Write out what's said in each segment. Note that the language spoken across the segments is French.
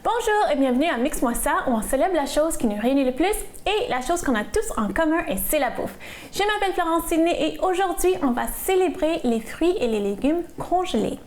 Bonjour et bienvenue à Mix-moi ça, où on célèbre la chose qui nous réunit le plus et la chose qu'on a tous en commun, et c'est la bouffe. Je m'appelle Florence Sidney et aujourd'hui, on va célébrer les fruits et les légumes congelés.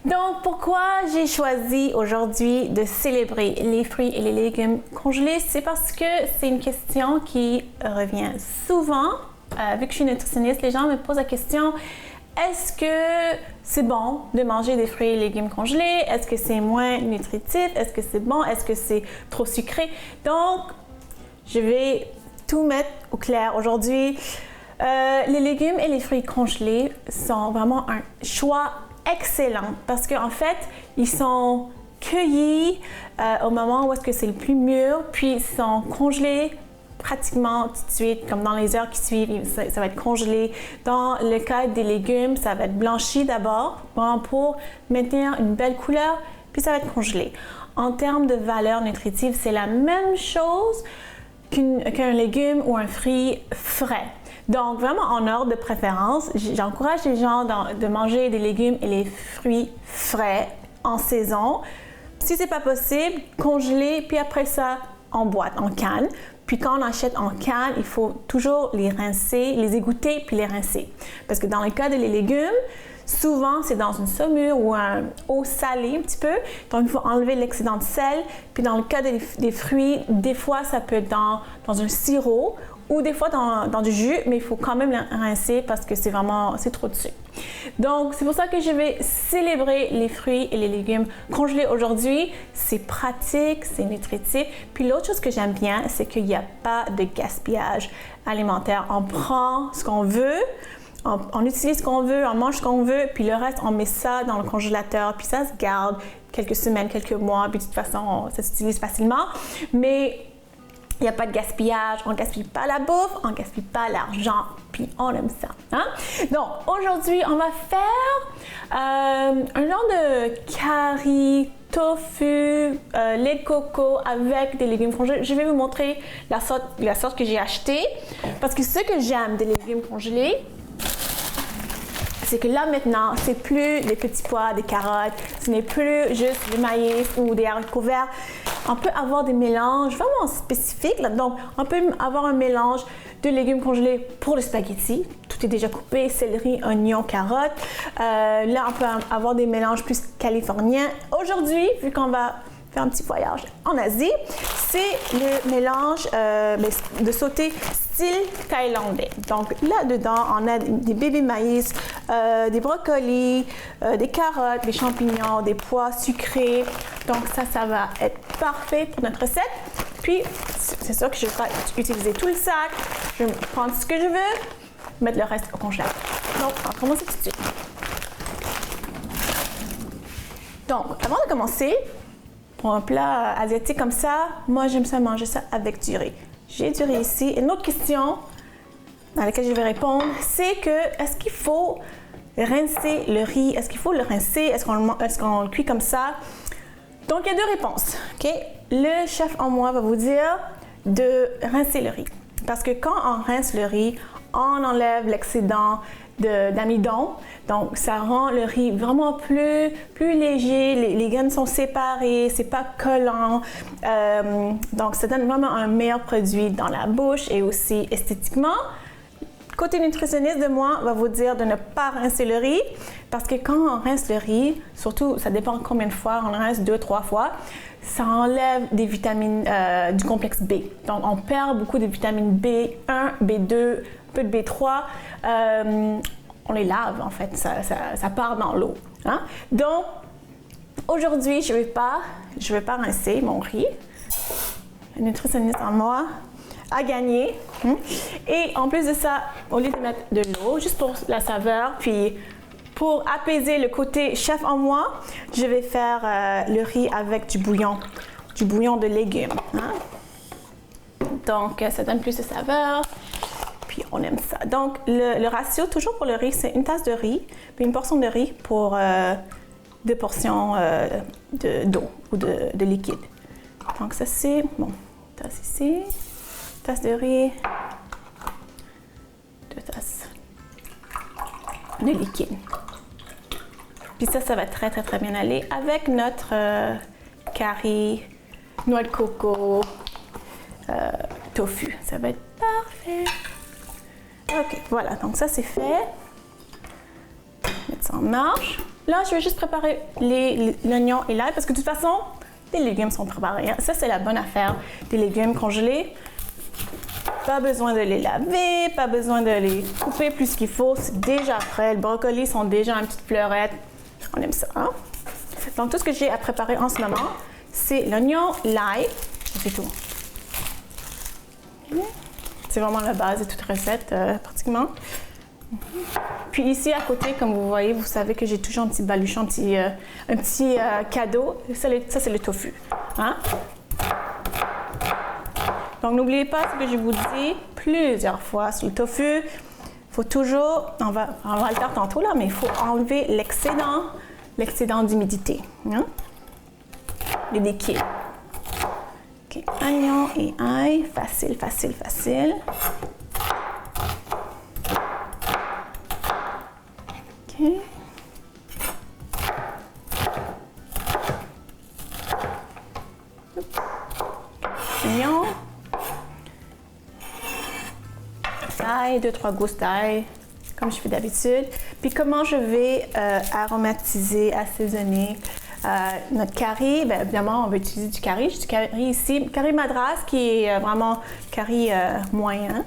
Donc, pourquoi j'ai choisi aujourd'hui de célébrer les fruits et les légumes congelés? C'est parce que c'est une question qui revient souvent. Vu que je suis nutritionniste, les gens me posent la question, est-ce que c'est bon de manger des fruits et légumes congelés? Est-ce que c'est moins nutritif? Est-ce que c'est bon? Est-ce que c'est trop sucré? Donc, je vais tout mettre au clair aujourd'hui. Les légumes et les fruits congelés sont vraiment un choix excellent parce qu'en fait, ils sont cueillis au moment où est-ce que c'est le plus mûr, puis ils sont congelés pratiquement tout de suite, comme dans les heures qui suivent, ça va être congelé. Dans le cas des légumes, ça va être blanchi d'abord, pour maintenir une belle couleur, puis ça va être congelé. En termes de valeur nutritive, c'est la même chose qu'un légume ou un fruit frais. Donc, vraiment, en ordre de préférence, j'encourage les gens de manger des légumes et les fruits frais en saison. Si c'est pas possible, congeler, puis après ça, en boîte, en canne. Puis quand on achète en canne, il faut toujours les rincer, les égoutter, puis les rincer. Parce que dans le cas des légumes, souvent, c'est dans une saumure ou un eau salée un petit peu. Donc, il faut enlever l'excédent de sel. Puis dans le cas des fruits, des fois, ça peut être dans un sirop ou des fois dans du jus, mais il faut quand même le rincer parce que c'est trop de sucre. Donc, c'est pour ça que je vais célébrer les fruits et les légumes congelés aujourd'hui. C'est pratique, c'est nutritif. Puis l'autre chose que j'aime bien, c'est qu'il n'y a pas de gaspillage alimentaire. On prend ce qu'on veut, on utilise ce qu'on veut, on mange ce qu'on veut, puis le reste, on met ça dans le congélateur, puis ça se garde quelques semaines, quelques mois, puis de toute façon, ça s'utilise facilement. Mais il n'y a pas de gaspillage, on ne gaspille pas la bouffe, on ne gaspille pas l'argent, puis on aime ça. Hein? Donc, aujourd'hui, on va faire un genre de curry, tofu, lait de coco avec des légumes congelés. Je vais vous montrer la sorte que j'ai achetée, parce que ce que j'aime des légumes congelés, c'est que là maintenant, c'est plus des petits pois, des carottes, ce n'est plus juste du maïs ou des haricots verts. On peut avoir des mélanges vraiment spécifiques. Là. Donc, on peut avoir un mélange de légumes congelés pour le spaghetti. Tout est déjà coupé, céleri, oignon, carottes. Là, on peut avoir des mélanges plus californiens. Aujourd'hui, vu qu'on va faire un petit voyage en Asie, c'est le mélange de sauté style thaïlandais. Donc là-dedans, on a des bébés maïs, des brocolis, des carottes, des champignons, des pois sucrés. Donc ça va être parfait pour notre recette. Puis, c'est sûr que je vais pas utiliser tout le sac. Je vais prendre ce que je veux, mettre le reste au congélateur. Donc, on va commencer tout de suite. Donc, avant de commencer, pour un plat asiatique comme ça, moi j'aime ça manger ça avec du riz. J'ai du riz ici. Une autre question à laquelle je vais répondre, c'est que est-ce qu'il faut rincer le riz? Est-ce qu'il faut le rincer? Est-ce qu'on le cuit comme ça? Donc il y a deux réponses. Okay? Le chef en moi va vous dire de rincer le riz. Parce que quand on rince le riz, on enlève l'excédent d'amidon. Donc, ça rend le riz vraiment plus léger. Les graines sont séparées, c'est pas collant. Donc, ça donne vraiment un meilleur produit dans la bouche et aussi esthétiquement. Côté nutritionniste de moi, va vous dire de ne pas rincer le riz parce que quand on rince le riz, surtout, ça dépend combien de fois, on le rince 2-3 fois, ça enlève des vitamines du complexe B. Donc, on perd beaucoup de vitamines B1, B2, un peu de B3. On les lave, en fait. Ça part dans l'eau. Hein? Donc, aujourd'hui, je vais pas rincer mon riz. Le nutritionniste en moi a gagné. Et en plus de ça, au lieu de mettre de l'eau, juste pour la saveur, puis pour apaiser le côté chef en moi, je vais faire le riz avec du bouillon de légumes. Hein? Donc, ça donne plus de saveur. Puis, on aime ça. Donc, le ratio, toujours pour le riz, c'est une tasse de riz, puis une portion de riz pour 2 portions d'eau ou de liquide. Donc ça c'est, bon, tasse ici, tasse de riz, 2 tasses de liquide. Puis ça va très bien aller avec notre curry, noix de coco, tofu. Ça va être parfait. Ok, voilà, donc ça c'est fait. Mettre ça en marche. Là, je vais juste préparer l'oignon et l'ail parce que de toute façon, les légumes sont préparés. Hein. Ça, c'est la bonne affaire des légumes congelés. Pas besoin de les laver, pas besoin de les couper plus qu'il faut. C'est déjà prêt. Les brocolis sont déjà en petite fleurette. On aime ça. Hein? Donc, tout ce que j'ai à préparer en ce moment, c'est l'oignon, l'ail. C'est tout. C'est vraiment la base de toute recette, pratiquement. Puis ici, à côté, comme vous voyez, vous savez que j'ai toujours un petit baluchon, un petit cadeau. Ça, c'est le tofu. Hein? Donc, n'oubliez pas ce que je vous dis plusieurs fois sur le tofu. Il faut toujours, on va le faire tantôt là, mais il faut enlever l'excédent d'humidité. Hein? Le liquide. OK, oignon et ail, facile. OK. Oignon. Ail, 2-3 gousses d'ail, comme je fais d'habitude. Puis comment je vais aromatiser, assaisonner notre curry? Bien évidemment, on va utiliser du curry. J'ai du curry ici, curry madras qui est vraiment curry moyen.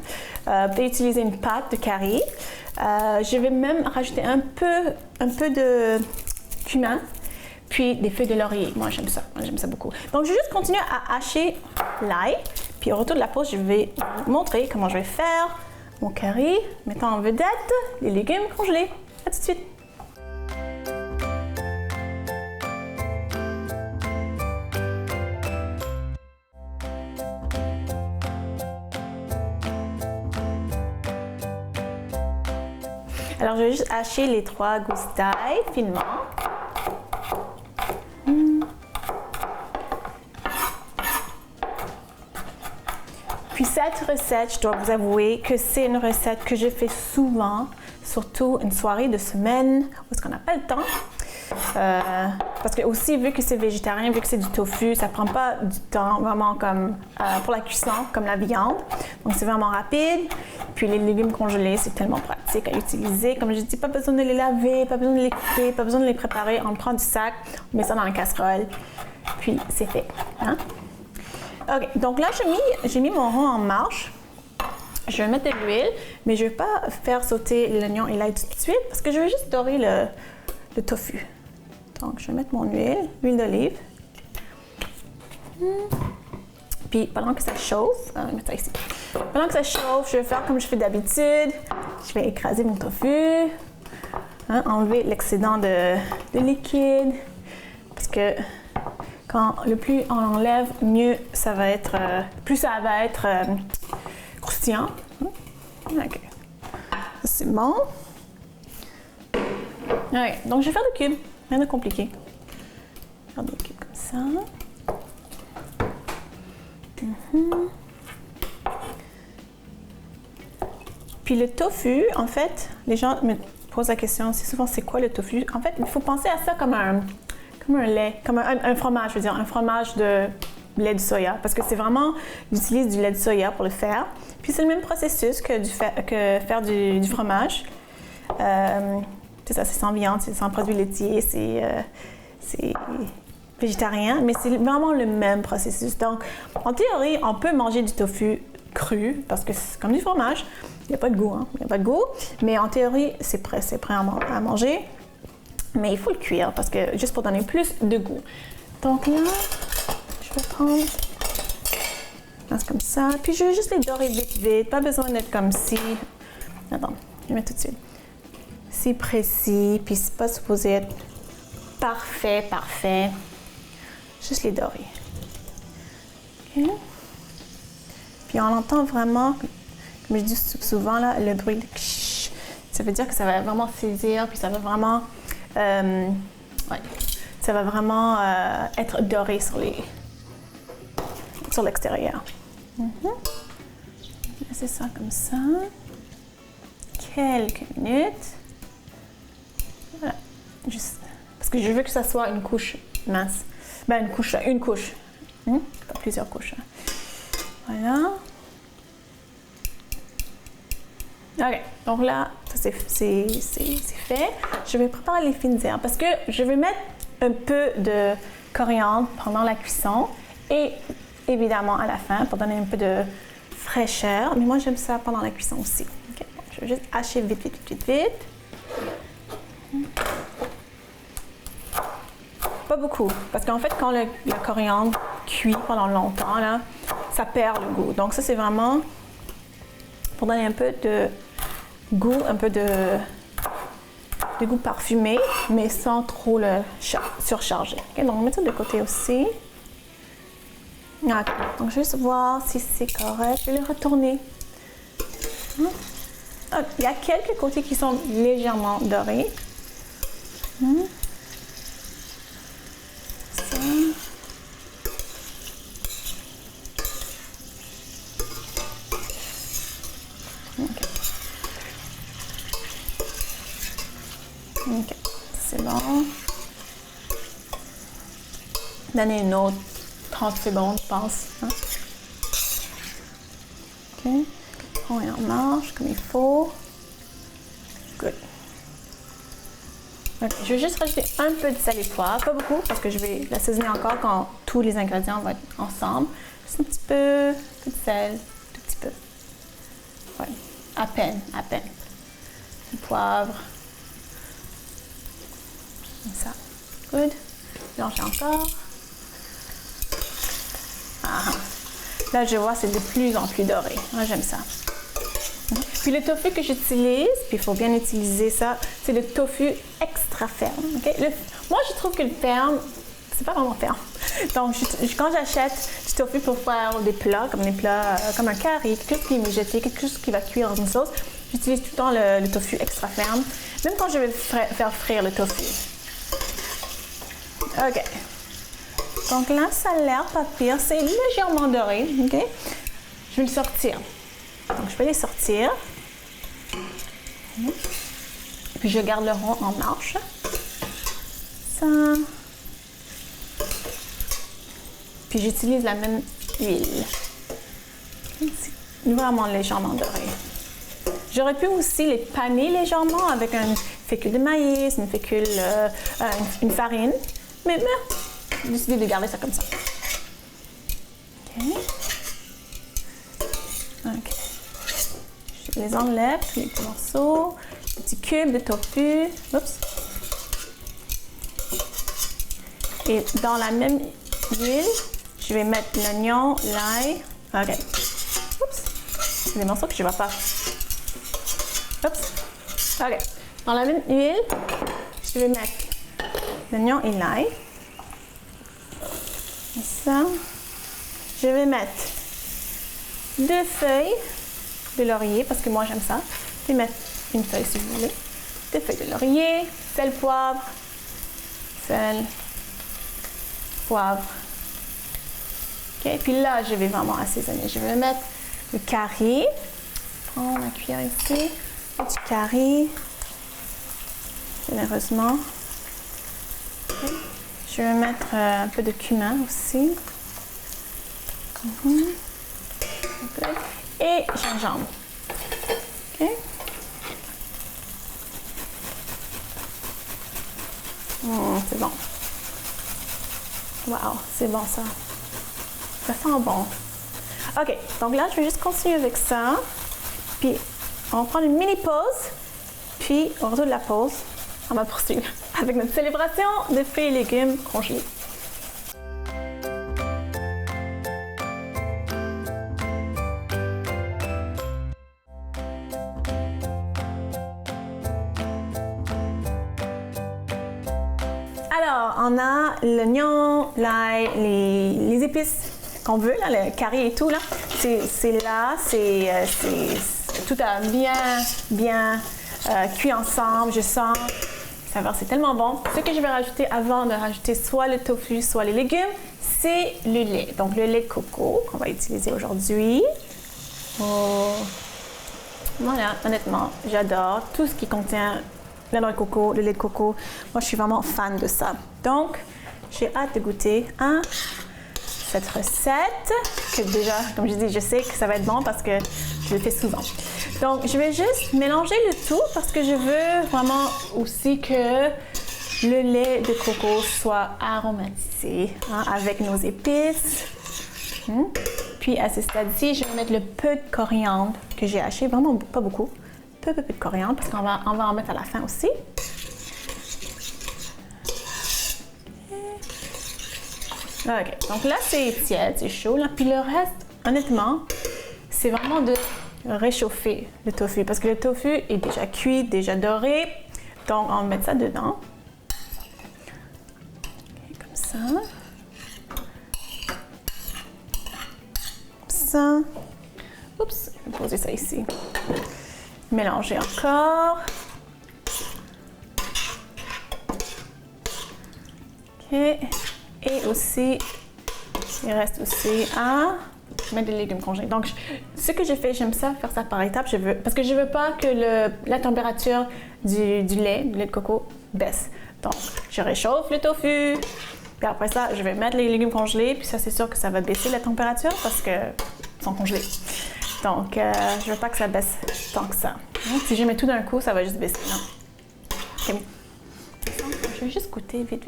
Vous pouvez utiliser une pâte de curry. Je vais même rajouter un peu de cumin, puis des feuilles de laurier. Moi, j'aime ça beaucoup. Donc, je vais juste continuer à hacher l'ail. Puis au retour de la pause, je vais vous montrer comment je vais faire mon curry, mettant en vedette les légumes congelés. À tout de suite! Alors, je vais juste hacher les 3 gousses d'ail finement. Puis cette recette, je dois vous avouer que c'est une recette que je fais souvent, surtout une soirée de semaine où est-ce qu'on n'a pas le temps. Parce que aussi, vu que c'est végétarien, vu que c'est du tofu, ça prend pas du temps vraiment comme pour la cuisson, comme la viande. Donc c'est vraiment rapide. Puis les légumes congelés, c'est tellement pratique à utiliser. Comme je dis, pas besoin de les laver, pas besoin de les couper, pas besoin de les préparer. On prend du sac, on met ça dans la casserole, puis c'est fait. Hein? OK, donc là, j'ai mis mon rond en marche. Je vais mettre de l'huile, mais je ne vais pas faire sauter l'oignon et l'ail tout de suite parce que je vais juste dorer le tofu. Donc, je vais mettre mon huile d'olive. Puis, pendant que ça chauffe, je vais mettre ça ici. Pendant que ça chauffe, je vais faire comme je fais d'habitude. Je vais écraser mon tofu, enlever l'excédent de liquide. Parce que le plus on enlève, mieux ça va être, plus ça va être croustillant. OK. C'est bon. OK. Donc, je vais faire des cubes. Rien de compliqué. Faire des cubes comme ça. Puis le tofu, en fait, les gens me posent la question aussi souvent, c'est quoi le tofu? En fait, il faut penser à ça comme un lait, comme un fromage, je veux dire, un fromage de lait de soya. Parce que c'est vraiment, j'utilise du lait de soya pour le faire. Puis c'est le même processus que faire du fromage. C'est ça, c'est sans viande, c'est sans produits laitiers, c'est végétarien, mais c'est vraiment le même processus. Donc, en théorie, on peut manger du tofu cru, parce que c'est comme du fromage. Il n'y a pas de goût, hein? Il n'y a pas de goût. Mais en théorie, c'est prêt à manger. Mais il faut le cuire, parce que juste pour donner plus de goût. Donc là, je vais prendre... C'est comme ça. Puis je vais juste les dorer vite. Pas besoin d'être comme si... Attends, je vais mettre tout de suite. Si précis, puis c'est pas supposé être parfait. Juste les dorer. OK. Puis on entend vraiment, comme je dis souvent, là, le bruit de ksh. Ça veut dire que ça va vraiment saisir, puis ça va vraiment Ouais. Ça va vraiment être doré sur l'extérieur. Laissez ça comme ça. Quelques minutes. Voilà. Juste parce que je veux que ça soit une couche mince. Ben, une couche. Pas plusieurs couches. Voilà. Ok, donc là, c'est fait. Je vais préparer les fines herbes parce que je vais mettre un peu de coriandre pendant la cuisson et évidemment à la fin pour donner un peu de fraîcheur. Mais moi, j'aime ça pendant la cuisson aussi. Okay, bon, je vais juste hacher vite. Pas beaucoup, parce qu'en fait, quand le coriandre cuit pendant longtemps, là, ça perd le goût. Donc ça, c'est vraiment pour donner un peu de goût, un peu de goût parfumé, mais sans trop le surcharger. Okay, donc on met ça de côté aussi. Okay, donc juste voir si c'est correct. Je vais le retourner. Il y a quelques côtés qui sont légèrement dorés. Ça. Ok, c'est bon. Donnez une autre 30 secondes, je pense. Hein? Ok, on est en marche comme il faut. Good. Okay. Je vais juste rajouter un peu de sel et poivre, pas beaucoup, parce que je vais l'assaisonner encore quand tous les ingrédients vont être ensemble. Juste un petit peu de sel, tout petit peu. Ouais, à peine. Du poivre. Comme ça. Good. Mélanger encore. Ah. Là, je vois, c'est de plus en plus doré. Moi, j'aime ça. Puis le tofu que j'utilise, puis il faut bien utiliser ça, c'est le tofu extra ferme. Okay? Moi, je trouve que le ferme, c'est pas vraiment ferme. Donc, quand j'achète du tofu pour faire des plats, comme un curry, quelque chose qui est mijoté, quelque chose qui va cuire dans une sauce, j'utilise tout le temps le tofu extra ferme, même quand je vais faire frire le tofu. OK. Donc là, ça a l'air pas pire. C'est légèrement doré. OK? Je vais le sortir. Donc, je vais les sortir. Puis, je garde le rond en marche. Ça. Puis, j'utilise la même huile. C'est vraiment légèrement doré. J'aurais pu aussi les paner légèrement avec une fécule de maïs, une farine. Mais j'ai décidé de garder ça comme ça. OK. Je les enlève, les petits morceaux, les petits cubes de tofu. Oups. Et dans la même huile, je vais mettre l'oignon, l'ail. OK. Oups. C'est des morceaux que je ne vais pas. Oups. OK. Dans la même huile, je vais mettre l'oignon et l'ail. Et ça, je vais mettre 2 feuilles de laurier, parce que moi j'aime ça. Je vais mettre une feuille si vous voulez. 2 feuilles de laurier, sel, poivre, OK, puis là, je vais vraiment assaisonner. Je vais mettre le curry. Prends ma cuillère ici. Du curry. Généreusement. Okay. Je vais mettre un peu de cumin aussi. Et gingembre. OK? C'est bon. Wow, c'est bon ça. Ça sent bon. OK, donc là, je vais juste continuer avec ça. Puis, on va prendre une mini pause. Puis, au retour de la pause, on va poursuivre avec notre célébration de fruits et légumes congelés. Alors, on a l'oignon, l'ail, les épices qu'on veut, là, le curry et tout, là. C'est là, tout a bien cuit ensemble. Je sens saveur, c'est tellement bon. Ce que je vais rajouter avant de rajouter soit le tofu, soit les légumes, c'est le lait. Donc, le lait de coco qu'on va utiliser aujourd'hui. Oh. Voilà, honnêtement, j'adore tout ce qui contient la noix de coco, le lait de coco. Moi, je suis vraiment fan de ça. Donc, j'ai hâte de goûter à cette recette que déjà, comme je dis, je sais que ça va être bon parce que je le fais souvent. Donc, je vais juste mélanger le tout parce que je veux vraiment aussi que le lait de coco soit aromatisé avec nos épices. Puis, à ce stade-ci, je vais mettre le peu de coriandre que j'ai haché, vraiment pas beaucoup. Peu de coriandre parce qu'on va en mettre à la fin aussi. OK, donc là, c'est tiède, c'est chaud. Là. Puis le reste, honnêtement, c'est vraiment de réchauffer le tofu parce que le tofu est déjà cuit, déjà doré. Donc, on va mettre ça dedans. Okay, comme ça. Comme ça. Oups, je vais poser ça ici. Mélanger encore. OK. Et aussi, il reste aussi à mettre des légumes congelés. Donc, ce que j'ai fait, j'aime ça, faire ça par étapes. Parce que je veux pas que la température du lait de coco, baisse. Donc, je réchauffe le tofu. Puis après ça, je vais mettre les légumes congelés. Puis ça, c'est sûr que ça va baisser la température parce qu'ils sont congelés. Donc, je veux pas que ça baisse tant que ça. Donc, si je mets tout d'un coup, ça va juste baisser. Non? OK. Je vais juste goûter vite.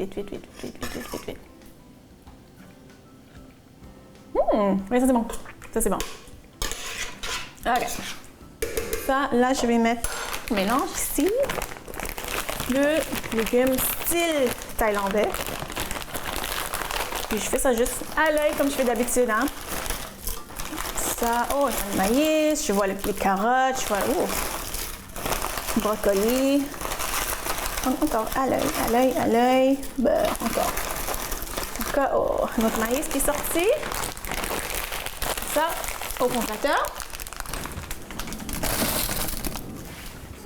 Oui, ça c'est bon. Ça c'est bon. OK. Ça, là, je vais mettre mélange ici. Le légume style thaïlandais. Puis je fais ça juste à l'œil comme je fais d'habitude. Hein? Ça, oh, le maïs, je vois les carottes, je vois le brocoli. Encore à l'œil. Beurre, encore. Oh, notre maïs qui est sorti. Ça au congélateur.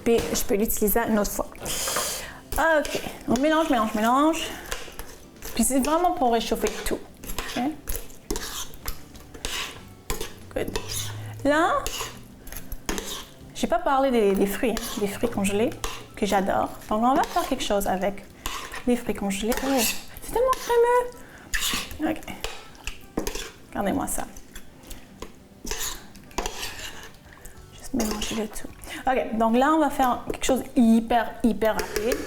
Puis je peux l'utiliser une autre fois. OK. On mélange. Puis c'est vraiment pour réchauffer tout. Okay. Good. Là, j'ai pas parlé des fruits, des fruits congelés que j'adore. Donc on va faire quelque chose avec les fruits congelés. Oh, c'est tellement crémeux. OK. Regardez-moi ça. Mélanger le tout. OK, donc là, on va faire quelque chose hyper rapide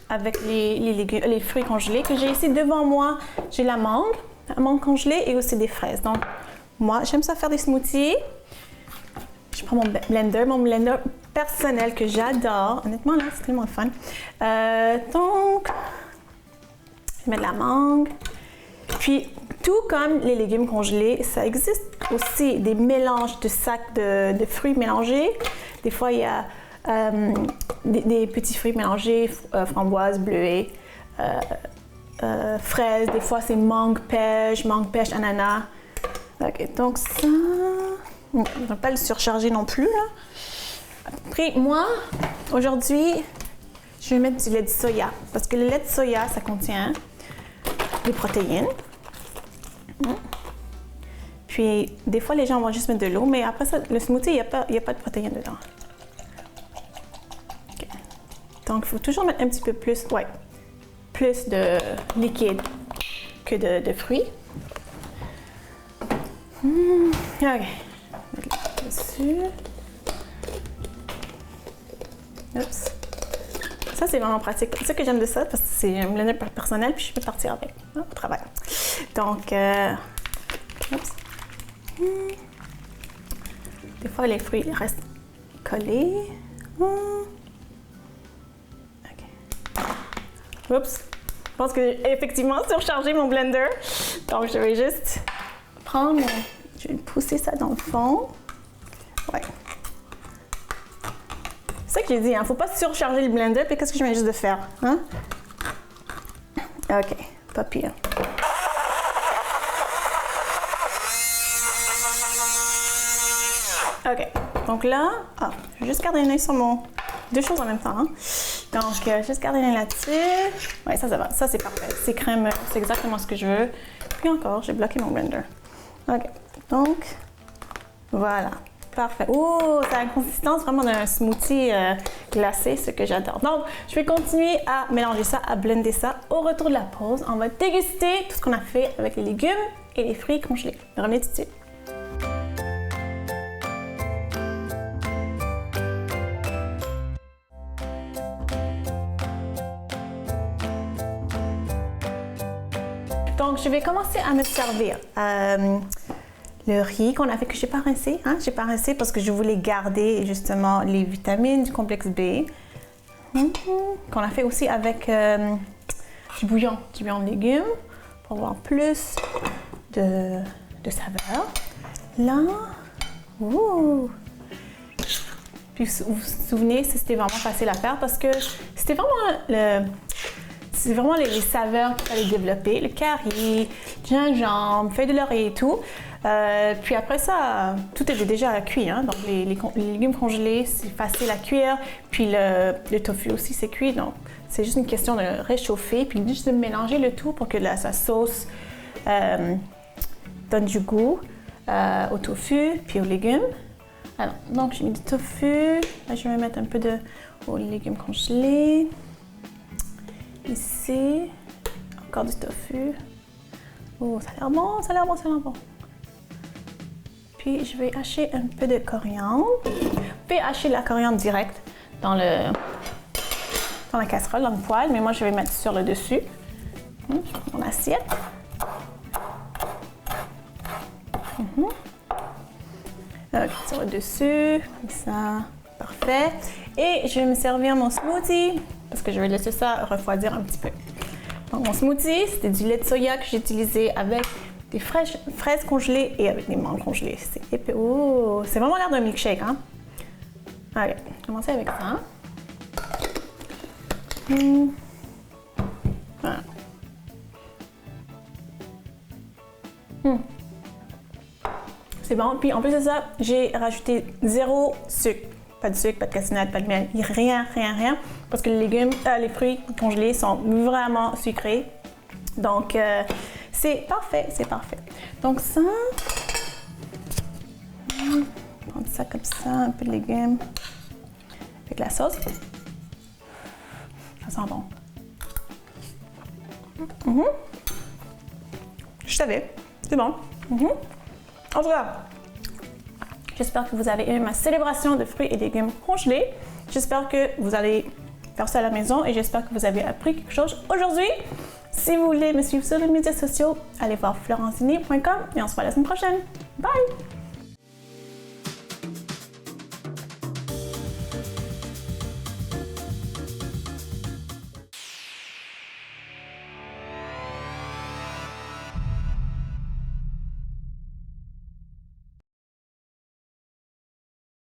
avec les fruits congelés que j'ai ici devant moi. J'ai la mangue congelée et aussi des fraises. Donc, moi, j'aime ça faire des smoothies. Je prends mon blender personnel que j'adore. Honnêtement, là, c'est tellement fun. Donc, je mets de la mangue. Puis, tout comme les légumes congelés, ça existe aussi des mélanges de sacs de fruits mélangés. Des fois, il y a des petits fruits mélangés, framboises, bleuets, fraises. Des fois, c'est mangue, pêche, ananas. OK, donc ça... On ne va pas le surcharger non plus, là. Après, moi, aujourd'hui, je vais mettre du lait de soya. Parce que le lait de soya, ça contient des protéines. Puis, des fois, les gens vont juste mettre de l'eau, mais après ça, le smoothie, il n'y a pas de protéines dedans. Okay. Donc, il faut toujours mettre un petit peu plus, plus de liquide que de fruits. OK. Mettre dessus. Oups. Ça, c'est vraiment pratique. C'est ça que j'aime de ça, parce que c'est un blender personnel, puis je peux partir avec au travail. Donc, oups. Des fois, les fruits restent collés. OK. Oups. Je pense que j'ai effectivement surchargé mon blender. Donc, je vais juste prendre je vais pousser ça dans le fond. Ouais. C'est ça que j'ai dit, hein. Faut pas surcharger le blender. Puis qu'est-ce que je viens juste de faire? Hein? OK. Pas pire. OK. Donc là, je vais juste garder un œil sur mon... Deux choses en même temps. Hein? Donc, juste garder là-dessus. Ouais, ça va. Ça, c'est parfait. C'est crémeux. C'est exactement ce que je veux. Puis encore, j'ai bloqué mon blender. OK. Donc, voilà. Parfait. Oh, ça a la consistance vraiment d'un smoothie glacé, ce que j'adore. Donc, je vais continuer à mélanger ça, à blender ça. Au retour de la pause, on va déguster tout ce qu'on a fait avec les légumes et les fruits congelés. Revenez tout de suite. Donc, je vais commencer à me servir le riz qu'on a fait, que j'ai pas rincé. Hein? J'ai pas rincé parce que je voulais garder justement les vitamines du complexe B. Qu'on a fait aussi avec du bouillon de légumes pour avoir plus de saveur. Là, puis vous vous souvenez, c'était vraiment facile à faire parce que c'était vraiment c'est vraiment les saveurs qu'il fallait développer, le curry, gingembre, feuilles de laurier et tout. Puis après ça, tout était déjà cuit. Hein? Donc les légumes congelés, c'est facile à cuire. Puis le tofu aussi, c'est cuit. Donc c'est juste une question de réchauffer, puis juste de mélanger le tout pour que sa sauce donne du goût au tofu, puis aux légumes. Alors, donc j'ai mis du tofu. Là, je vais mettre un peu aux légumes congelés. Ici, encore du tofu. Oh, ça a l'air bon, ça a l'air bon, ça a l'air bon. Puis, je vais hacher un peu de coriandre. Vous pouvez hacher la coriandre direct dans la casserole, dans le poêle, mais moi, je vais mettre sur le dessus, mon assiette. Ok, sur le dessus, comme ça, parfait. Et je vais me servir mon smoothie, parce que je vais laisser ça refroidir un petit peu. Donc, mon smoothie, c'était du lait de soya que j'ai utilisé avec des fraises congelées et avec des mangues congelées. C'est épais. Oh, c'est vraiment l'air d'un milkshake, hein? Allez, commencer avec ça. Voilà. C'est bon. Puis en plus de ça, j'ai rajouté 0 sucre. Pas de sucre, pas de cassonade, pas de miel, rien. Parce que les fruits congelés sont vraiment sucrés. Donc, c'est parfait. Donc ça, on va prendre ça comme ça, un peu de légumes avec la sauce. Ça sent bon. Je savais, c'est bon. En tout cas, j'espère que vous avez aimé ma célébration de fruits et légumes congelés. J'espère que vous allez faire ça à la maison et j'espère que vous avez appris quelque chose aujourd'hui. Si vous voulez me suivre sur les médias sociaux, allez voir florencini.com et on se voit la semaine prochaine. Bye!